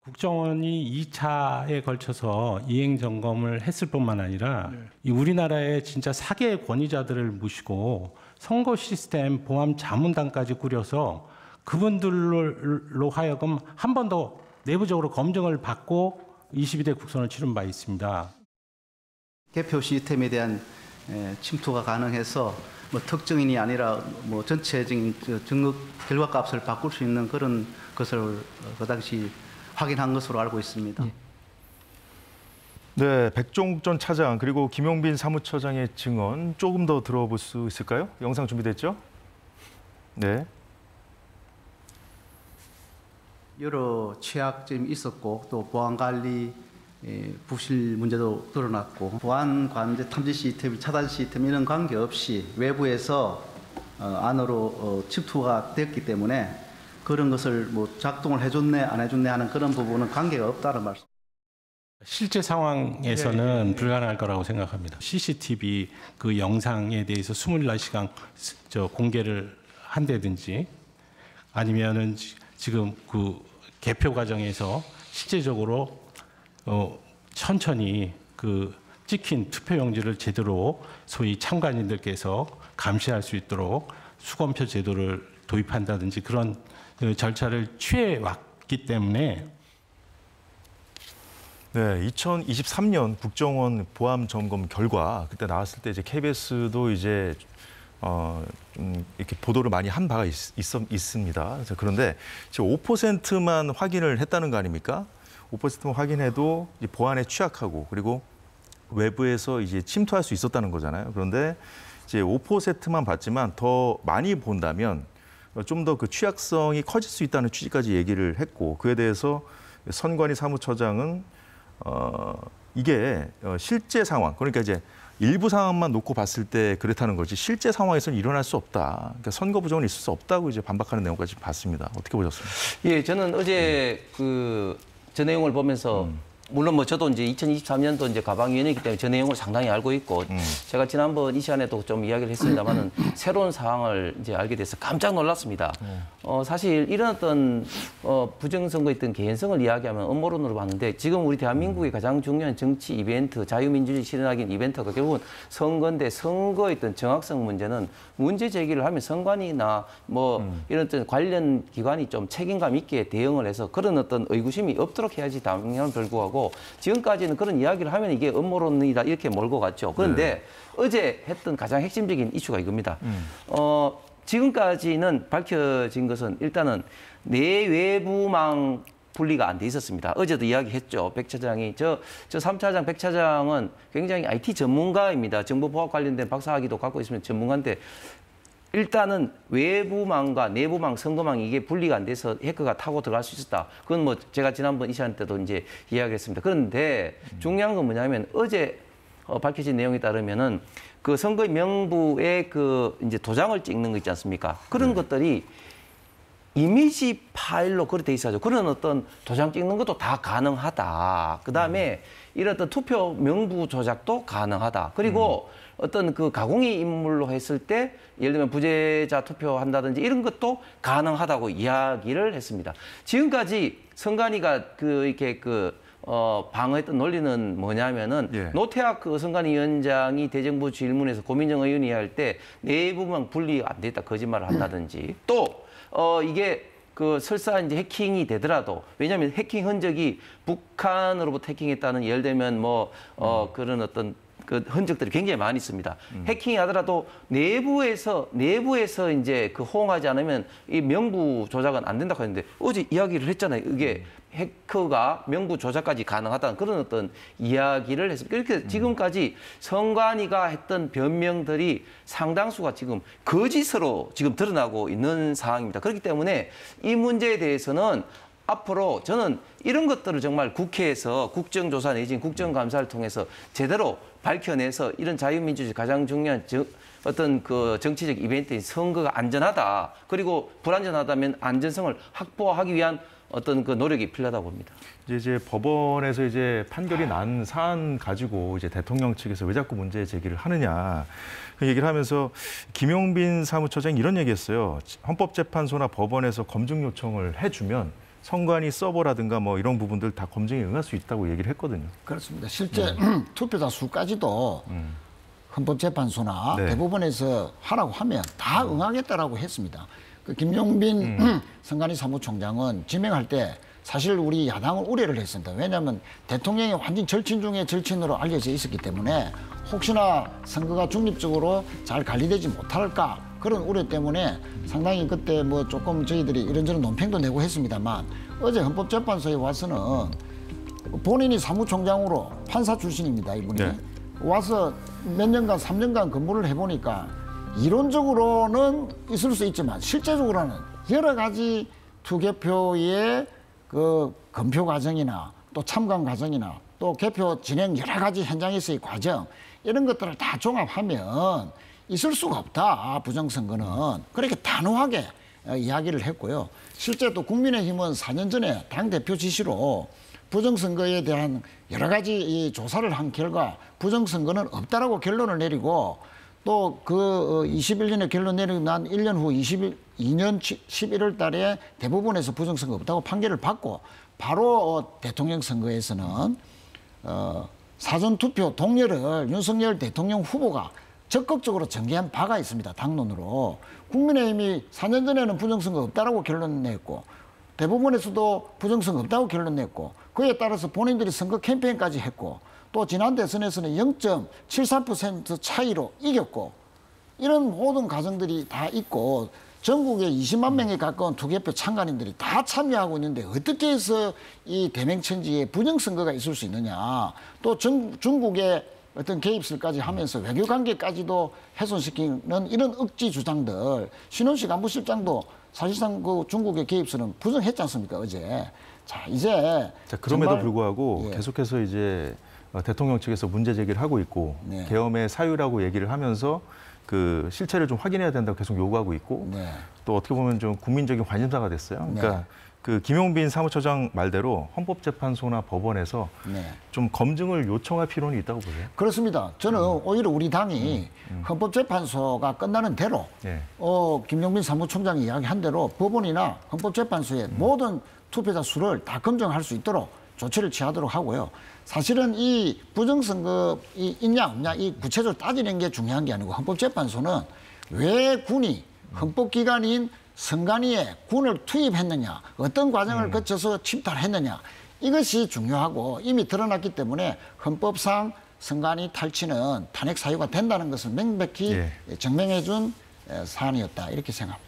국정원이 2차에 걸쳐서 이행 점검을 했을 뿐만 아니라 이 우리나라의 진짜 사개의 권위자들을 모시고 선거 시스템 보안 자문단까지 꾸려서 그분들로 하여금 한 번 더 내부적으로 검증을 받고 22대 국선을 치른 바 있습니다. 개표 시스템에 대한 침투가 가능해서 뭐 특정인이 아니라 뭐 전체적인 증거 결과값을 바꿀 수 있는 그런 것을 그 당시 확인한 것으로 알고 있습니다. 네, 백종욱 전 차장 그리고 김용빈 사무처장의 증언 조금 더 들어볼 수 있을까요? 영상 준비됐죠? 네. 여러 취약점이 있었고 또 보안관리 부실 문제도 드러났고 보안 관제 탐지 시스템, 차단 시스템 이런 관계없이 외부에서 안으로 침투가 됐기 때문에 그런 것을 뭐 작동을 해줬네 안 해줬네 하는 그런 부분은 관계가 없다는 말씀. 실제 상황에서는 불가능할 거라고 생각합니다. CCTV 그 영상에 대해서 24시간 공개를 한다든지 아니면은 지금 그 개표 과정에서 실제적으로 천천히 그 찍힌 투표용지를 제대로 소위 참관인들께서 감시할 수 있도록 수검표 제도를 도입한다든지 그런 절차를 취해 왔기 때문에 네, 2023년 국정원 보안 점검 결과 그때 나왔을 때 이제 KBS도 이제 좀 이렇게 보도를 많이 한 바가 있습니다. 그런데 지금 5%만 확인을 했다는 거 아닙니까? 5%만 확인해도 이제 보안에 취약하고 그리고 외부에서 이제 침투할 수 있었다는 거잖아요. 그런데 이제 5%만 봤지만 더 많이 본다면 좀 더 그 취약성이 커질 수 있다는 취지까지 얘기를 했고 그에 대해서 선관위 사무처장은 이게 실제 상황 그러니까 이제 일부 상황만 놓고 봤을 때 그렇다는 거지 실제 상황에서는 일어날 수 없다. 그러니까 선거 부정은 있을 수 없다고 이제 반박하는 내용까지 봤습니다. 어떻게 보셨습니까? 예, 저는 어제 저 내용을 보면서 물론 뭐 저도 이제 2023년도 이제 가방위원이기 때문에 저 내용을 상당히 알고 있고 제가 지난번 이 시간에도 좀 이야기를 했습니다만은 새로운 상황을 이제 알게 돼서 깜짝 놀랐습니다. 사실 이런 어떤 부정선거에 있던 개연성을 이야기하면 음모론으로 봤는데 지금 우리 대한민국의 가장 중요한 정치 이벤트, 자유민주주의 실현하기 이벤트가 결국은 선거인데 선거에 있던 정확성 문제는 문제 제기를 하면 선관위나 뭐 이런 어떤 관련 기관이 좀 책임감 있게 대응을 해서 그런 어떤 의구심이 없도록 해야지 당연한 불구하고 지금까지는 그런 이야기를 하면 이게 음모론이다 이렇게 몰고 갔죠. 그런데 어제 했던 가장 핵심적인 이슈가 이겁니다. 지금까지는 밝혀진 것은 일단은 내외부망 분리가 안 돼 있었습니다. 어제도 이야기했죠. 백 차장이. 저 3차장, 백 차장은 굉장히 IT 전문가입니다. 정보보안 관련된 박사학위도 갖고 있으면 전문가인데 일단은 외부망과 내부망, 선거망 이게 분리가 안 돼서 해커가 타고 들어갈 수 있었다. 그건 뭐 제가 지난번 이 시간 때도 이제 이야기했습니다. 그런데 중요한 건 뭐냐면 어제 밝혀진 내용에 따르면은 그 선거 명부에 그 이제 도장을 찍는 거 있지 않습니까? 그런 것들이 이미지 파일로 그렇게 돼 있어야죠. 그런 어떤 도장 찍는 것도 다 가능하다. 그 다음에 이런 어떤 투표 명부 조작도 가능하다. 그리고 어떤 그 가공의 인물로 했을 때 예를 들면 부재자 투표한다든지 이런 것도 가능하다고 이야기를 했습니다. 지금까지 선관위가 이렇게 방어했던 논리는 뭐냐면은 노태학 선관위 위원장이 대정부 질문에서 고민정 의원이 할 때 내부망 분리가 안 됐다 거짓말을 한다든지 또 이게 설사 이제 해킹이 되더라도 왜냐하면 해킹 흔적이 북한으로부터 해킹했다는 예를 들면 그런 어떤 그 흔적들이 굉장히 많이 있습니다. 해킹이 하더라도 내부에서 이제 호응하지 않으면 이 명부 조작은 안 된다고 했는데 어제 이야기를 했잖아요. 이게 해커가 명부 조작까지 가능하다는 그런 어떤 이야기를 했습니다. 그렇게 지금까지 선관위가 했던 변명들이 상당수가 지금 거짓으로 지금 드러나고 있는 상황입니다. 그렇기 때문에 이 문제에 대해서는 앞으로 저는 이런 것들을 정말 국회에서 국정조사 내지는 국정감사를 통해서 제대로 밝혀내서 이런 자유민주주의 가장 중요한 어떤 정치적 이벤트인 선거가 안전하다. 그리고 불안전하다면 안전성을 확보하기 위한 어떤 노력이 필요하다고 봅니다. 이제 법원에서 이제 판결이 난 사안 가지고 이제 대통령 측에서 왜 자꾸 문제 제기를 하느냐 그 얘기를 하면서 김용빈 사무처장이 이런 얘기했어요. 헌법재판소나 법원에서 검증 요청을 해주면 선관위 서버라든가 뭐 이런 부분들 다 검증에 응할 수 있다고 얘기를 했거든요. 그렇습니다. 실제 투표자 수까지도 헌법재판소나 네. 대법원에서 하라고 하면 다 응하겠다라고 했습니다. 그 김용빈 선관위 사무총장은 지명할 때 사실 우리 야당은 우려를 했습니다. 왜냐하면 대통령이 완전 절친 중에 절친으로 알려져 있었기 때문에 혹시나 선거가 중립적으로 잘 관리되지 못할까 그런 우려 때문에 상당히 그때 뭐 조금 저희들이 이런저런 논평도 내고 했습니다만 어제 헌법재판소에 와서는 본인이 사무총장으로 판사 출신입니다. 이분이. 네. 와서 몇 년간 3년간 근무를 해보니까 이론적으로는 있을 수 있지만 실제적으로는 여러 가지 투개표의 그 검표 과정이나 또 참관 과정이나 또 개표 진행 여러 가지 현장에서의 과정 이런 것들을 다 종합하면 있을 수가 없다. 부정선거는. 그렇게 단호하게 이야기를 했고요. 실제 또 국민의힘은 4년 전에 당대표 지시로 부정선거에 대한 여러 가지 이 조사를 한 결과 부정선거는 없다라고 결론을 내리고 또 그 21년에 결론 내리고 난 1년 후 22년 11월 달에 대법원에서 부정선거 없다고 판결을 받고 바로 대통령 선거에서는 사전투표 동료를 윤석열 대통령 후보가 적극적으로 전개한 바가 있습니다. 당론으로. 국민의힘이 4년 전에는 부정선거 없다라고 결론 냈고 대법원에서도 부정선거 없다고 결론 냈고 그에 따라서 본인들이 선거 캠페인까지 했고 또 지난 대선에서는 0.73% 차이로 이겼고 이런 모든 과정들이 다 있고 전국에 20만 명에 가까운 투개표 참관인들이 다 참여하고 있는데 어떻게 해서 이 대명천지에 부정선거가 있을 수 있느냐. 또 중국의 어떤 개입설까지 하면서 외교관계까지도 훼손시키는 이런 억지 주장들. 신원식 안보실장도 사실상 그 중국의 개입설은 부정했지 않습니까 어제. 자 이제 자, 그럼에도 정말, 불구하고 예. 계속해서 이제 대통령 측에서 문제 제기를 하고 있고 네. 계엄의 사유라고 얘기를 하면서 그 실체를 좀 확인해야 된다고 계속 요구하고 있고 네. 또 어떻게 보면 좀 국민적인 관심사가 됐어요. 그러니까 네. 그 김용빈 사무처장 말대로 헌법재판소나 법원에서 네. 좀 검증을 요청할 필요는 있다고 보세요. 그렇습니다. 저는 오히려 우리 당이 헌법재판소가 끝나는 대로 예. 김용빈 사무총장이 이야기한 대로 법원이나 헌법재판소에 모든 투표자 수를 다 검증할 수 있도록 조치를 취하도록 하고요. 사실은 이 부정선거 있냐 없냐 이 구체적으로 따지는 게 중요한 게 아니고 헌법재판소는 왜 군이 헌법기관인 선관위에 군을 투입했느냐 어떤 과정을 거쳐서 침탈했느냐 이것이 중요하고 이미 드러났기 때문에 헌법상 선관위 탈취는 탄핵 사유가 된다는 것을 명백히 예. 증명해 준 사안이었다 이렇게 생각합니다.